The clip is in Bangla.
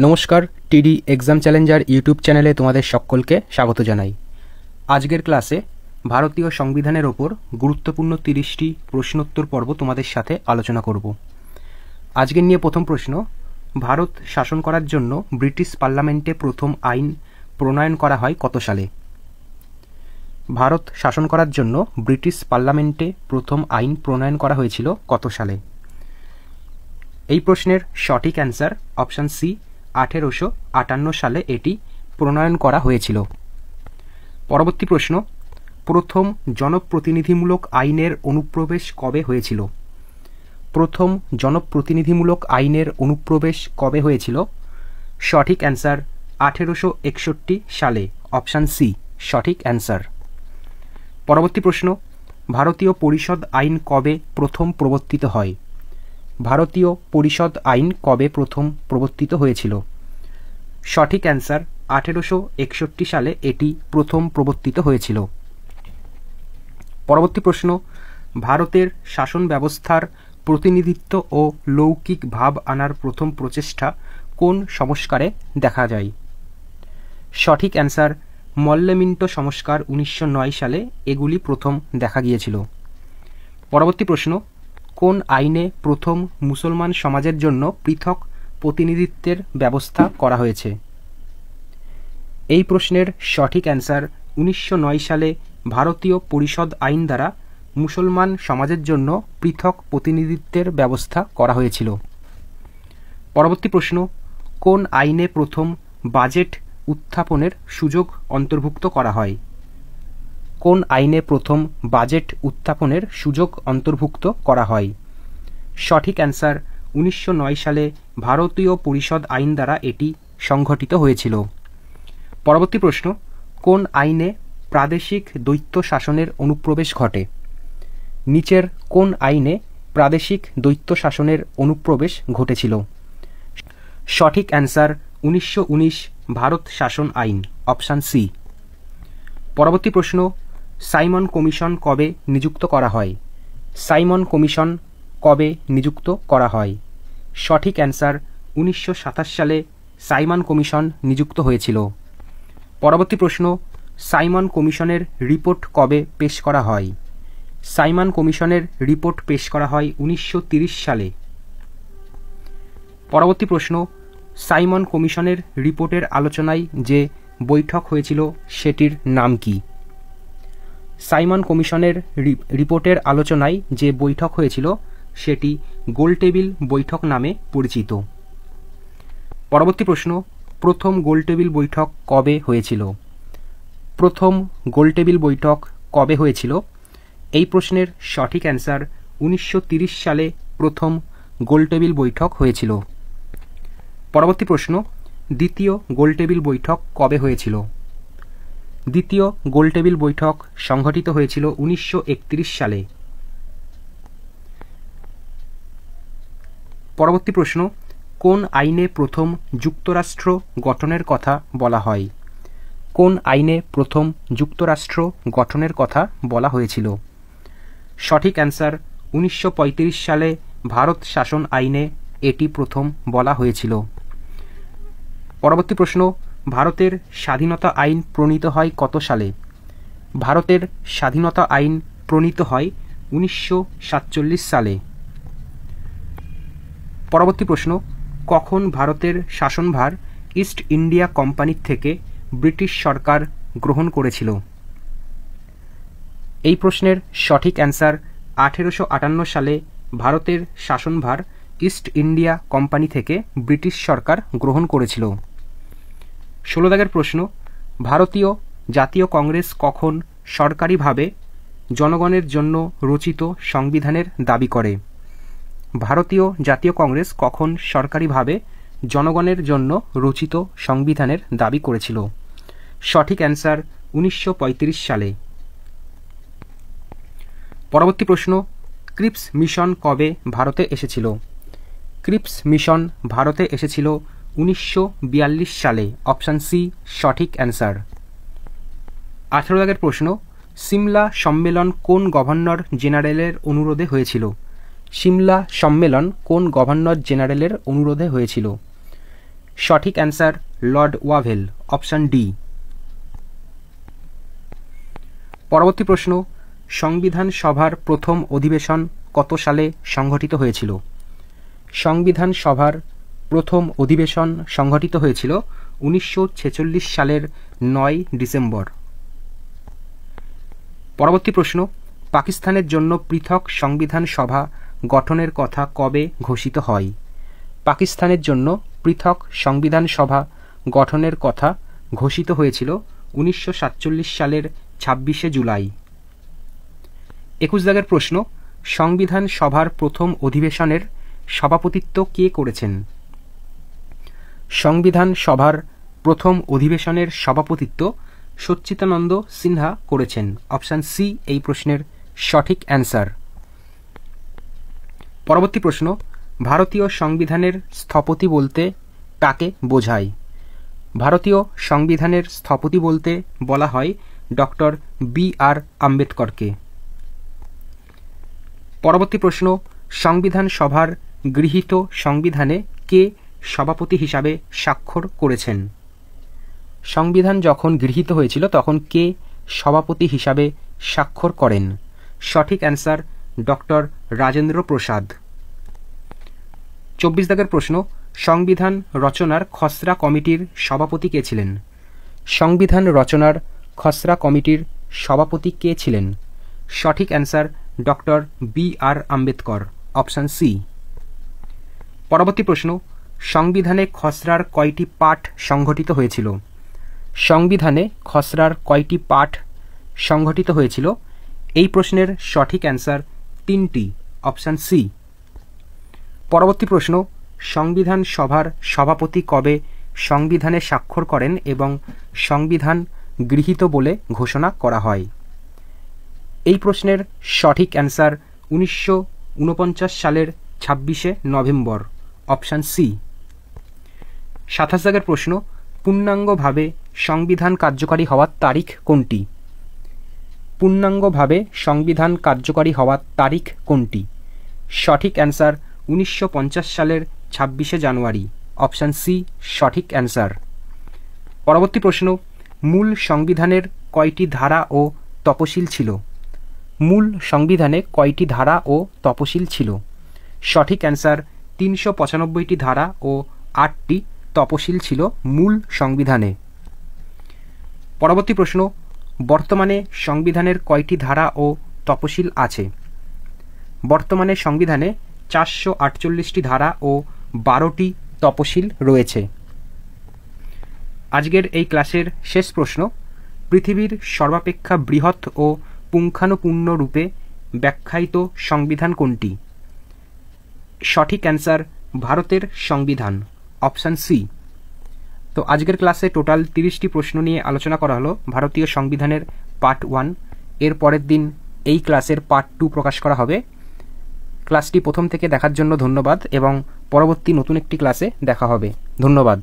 নমস্কার, টিডি এক্সাম চ্যালেঞ্জার ইউটিউব চ্যানেলে তোমাদের সকলকে স্বাগত জানাই। আজকের ক্লাসে ভারতীয় সংবিধানের ওপর গুরুত্বপূর্ণ 30টি প্রশ্নোত্তর পর্ব তোমাদের সাথে আলোচনা করব। আজকের নিয়ে প্রথম প্রশ্ন, ভারত শাসন করার জন্য ব্রিটিশ পার্লামেন্টে প্রথম আইন প্রণয়ন করা হয় কত সালে? ভারত শাসন করার জন্য ব্রিটিশ পার্লামেন্টে প্রথম আইন প্রণয়ন করা হয়েছিল কত সালে? এই প্রশ্নের সঠিক অ্যান্সার অপশান সি, 1858 সালে এটি প্রণয়ন করা হয়েছিল। পরবর্তী প্রশ্ন, প্রথম জনপ্রতিনিধিমূলক আইনের অনুপ্রবেশ কবে হয়েছিল? প্রথম জনপ্রতিনিধিমূলক আইনের অনুপ্রবেশ কবে হয়েছিল? সঠিক অ্যান্সার 1861 সালে, অপশান সি সঠিক অ্যান্সার। পরবর্তী প্রশ্ন, ভারতীয় পরিষদ আইন কবে প্রথম প্রবর্তিত হয়? ভারতীয় পরিষদ আইন কবে প্রথম প্রবর্তিত হয়েছিল? সঠিক অ্যান্সার 1861 সালে এটি প্রথম প্রবর্তিত হয়েছিল। পরবর্তী প্রশ্ন, ভারতের শাসন ব্যবস্থার প্রতিনিধিত্ব ও লৌকিক ভাব আনার প্রথম প্রচেষ্টা কোন সংস্কারে দেখা যায়? সঠিক অ্যান্সার মল্লমিন্টো সংস্কার 1909 সালে এগুলি প্রথম দেখা গিয়েছিল। পরবর্তী প্রশ্ন, কোন আইনে প্রথম মুসলমান সমাজের জন্য পৃথক প্রতিনিধিত্বের ব্যবস্থা করা হয়েছে? এই প্রশ্নের সঠিক অ্যান্সার 1909 সালে ভারতীয় পরিষদ আইন দ্বারা মুসলমান সমাজের জন্য পৃথক প্রতিনিধিত্বের ব্যবস্থা করা হয়েছিল। পরবর্তী প্রশ্ন, কোন আইনে প্রথম বাজেট উত্থাপনের সুযোগ অন্তর্ভুক্ত করা হয়? কোন আইনে প্রথম বাজেট উত্থাপনের সুযোগ অন্তর্ভুক্ত করা হয়? সঠিক অ্যান্সার 1909 সালে ভারতীয় পরিষদ আইন দ্বারা এটি সংঘটিত হয়েছিল। পরবর্তী প্রশ্ন, কোন আইনে প্রাদেশিক দ্বৈত শাসনের অনুপ্রবেশ ঘটে? নিচের কোন আইনে প্রাদেশিক দ্বৈত শাসনের অনুপ্রবেশ ঘটেছিল? সঠিক অ্যান্সার 1919 ভারত শাসন আইন, অপশান সি। পরবর্তী প্রশ্ন, সাইমন কমিশন কবে নিযুক্ত করা হয়? সাইমন কমিশন কবে নিযুক্ত করা হয়? সঠিক অ্যান্সার 1927 সালে সাইমন কমিশন নিযুক্ত হয়েছিল। পরবর্তী প্রশ্ন, সাইমন কমিশনের রিপোর্ট কবে পেশ করা হয়? সাইমন কমিশনের রিপোর্ট পেশ করা হয় 1930 সালে। পরবর্তী প্রশ্ন, সাইমন কমিশনের রিপোর্টের আলোচনায় যে বৈঠক হয়েছিল সেটির নাম কি? সাইমন কমিশনের রিপোর্টের আলোচনায় যে বৈঠক হয়েছিল সেটি গোলটেবিল বৈঠক নামে পরিচিত। পরবর্তী প্রশ্ন, প্রথম গোলটেবিল বৈঠক কবে হয়েছিল? প্রথম গোলটেবিল বৈঠক কবে হয়েছিল? এই প্রশ্নের সঠিক অ্যান্সার 1930 সালে প্রথম গোলটেবিল বৈঠক হয়েছিল। পরবর্তী প্রশ্ন, দ্বিতীয় গোলটেবিল বৈঠক কবে হয়েছিল? দ্বিতীয় গোলটেবিল বৈঠক সংঘটিত হয়েছিল 1931 সালে। পরবর্তী প্রশ্ন, কোন আইনে প্রথম যুক্তরাষ্ট্র গঠনের কথা বলা হয়? কোন আইনে প্রথম যুক্তরাষ্ট্র গঠনের কথা বলা হয়েছিল? সঠিক অ্যান্সার 1935 সালে ভারত শাসন আইনে এটি প্রথম বলা হয়েছিল। পরবর্তী প্রশ্ন, ভারতের স্বাধীনতা আইন প্রণীত হয় কত সালে? ভারতের স্বাধীনতা আইন প্রণীত হয় 1947 সালে। পরবর্তী প্রশ্ন, কখন ভারতের শাসনভার ইস্ট ইন্ডিয়া কোম্পানির থেকে ব্রিটিশ সরকার গ্রহণ করেছিল? এই প্রশ্নের সঠিক অ্যান্সার 1858 সালে ভারতের শাসনভার ইস্ট ইন্ডিয়া কোম্পানি থেকে ব্রিটিশ সরকার গ্রহণ করেছিল। 16 দাগের প্রশ্ন, ভারতীয় জাতীয় কংগ্রেস কখন সরকারিভাবে জনগণের জন্য রচিত সংবিধানের দাবি করে? ভারতীয় জাতীয় কংগ্রেস কখন সরকারিভাবে জনগণের জন্য রচিত সংবিধানের দাবি করেছিল? সঠিক অ্যান্সার 1935 সালে। পরবর্তী প্রশ্ন, ক্রিপস মিশন কবে ভারতে এসেছিল? ক্রিপস মিশন ভারতে এসেছিল 1942 সালে, অপশান সি সঠিক অ্যান্সার। 18 দাগের প্রশ্ন, সিমলা সম্মেলন কোন গভর্নর জেনারেলের অনুরোধে হয়েছিল? সিমলা সম্মেলন কোন গভর্নর জেনারেলের অনুরোধে হয়েছিল? সঠিক answer Lord Wavell, option D. পরবর্তী প্রশ্ন, সংবিধান সভার প্রথম অধিবেশন কত সালে সংঘটিত হয়েছিল? সংবিধান সভার প্রথম অধিবেশন সংঘটিত হয়েছিল 1946 সালের 9 ডিসেম্বর। পরবর্তী প্রশ্ন, পাকিস্তানের জন্য পৃথক সংবিধান সভা গঠনের কথা কবে ঘোষিত হয়? পাকিস্তানের জন্য পৃথক সংবিধান সভা গঠনের কথা ঘোষিত হয়েছিল 1947 সালের 26 জুলাই। 21 দাগের প্রশ্ন, সংবিধান সভার প্রথম অধিবেশনের সভাপতিত্ব কে করেছেন? সংবিধান সভার প্রথম অধিবেশনের সভাপতিত্ব সচ্চিদানন্দ সিনহা করেছেন, অপশান সি এই প্রশ্নের সঠিক অ্যান্সার। পরবর্তী প্রশ্ন, ভারতীয় সংবিধানের স্থপতি বলতে কাকে বোঝায়? ভারতীয় সংবিধানের স্থপতি বলতে বলা হয় ডক্টর বি.আর. আম্বেদকরকে। পরবর্তী প্রশ্ন, সংবিধান সভার গৃহীত সংবিধানে কে সভাপতি হিসাবে স্বাক্ষর করেছেন? সংবিধান যখন গৃহীত হয়েছিল তখন কে সভাপতি হিসাবে স্বাক্ষর করেন? সঠিক অ্যান্সার ডক্টর রাজেন্দ্র প্রসাদ। 24 দাগের প্রশ্ন, সংবিধান রচনার খসড়া কমিটির সভাপতি কে ছিলেন? সংবিধান রচনার খসড়া কমিটির সভাপতি কে ছিলেন? সঠিক answer doctor B R. Ambedkar, option C. পরবর্তী প্রশ্ন, সংবিধানে খসড়ার কয়টি পাঠ সংঘটিত হয়েছিল? সংবিধানে খসড়ার কয়টি পাঠ সংঘটিত হয়েছিল? এই প্রশ্নের সঠিক অ্যান্সার 3টি, অপশান সি। পরবর্তী প্রশ্ন, সংবিধান সভার সভাপতি কবে সংবিধানে স্বাক্ষর করেন এবং সংবিধান গৃহীত বলে ঘোষণা করা হয়? এই প্রশ্নের সঠিক অ্যান্সার 1949 সালের 26 নভেম্বর, অপশান সি। 27 দাগের প্রশ্ন, পূর্ণাঙ্গভাবে সংবিধান কার্যকারী হওয়ার তারিখ কোনটি? পূর্ণাঙ্গভাবে সংবিধান কার্যকারী হওয়ার তারিখ কোনটি? সঠিক অ্যান্সার 1950 সালের 26 জানুয়ারি, অপশান সি সঠিক অ্যান্সার। পরবর্তী প্রশ্ন, মূল সংবিধানের কয়টি ধারা ও তপশিল ছিল? মূল সংবিধানে কয়টি ধারা ও তপশিল ছিল? সঠিক অ্যান্সার 395টি ধারা ও 8টি তপশিল ছিল মূল সংবিধানে। পরবর্তী প্রশ্ন, বর্তমানে সংবিধানের কয়টি ধারা ও তপশিল আছে? বর্তমানে সংবিধানে 448টি ধারা ও 12টি তপশিল রয়েছে। আজকের এই ক্লাসের শেষ প্রশ্ন, পৃথিবীর সর্বাপেক্ষা বৃহৎ ও পুঙ্খানুপুঙ্খ রূপে ব্যাখ্যায়িত সংবিধান কোনটি? সঠিক অ্যান্সার ভারতের সংবিধান, অপশান সি। তো আজকের ক্লাসে টোটাল 30টি প্রশ্ন নিয়ে আলোচনা করা হলো ভারতীয় সংবিধানের পার্ট 1। এর পরের দিন এই ক্লাসের পার্ট 2 প্রকাশ করা হবে। ক্লাসটি প্রথম থেকে দেখার জন্য ধন্যবাদ এবং পরবর্তী নতুন একটি ক্লাসে দেখা হবে। ধন্যবাদ।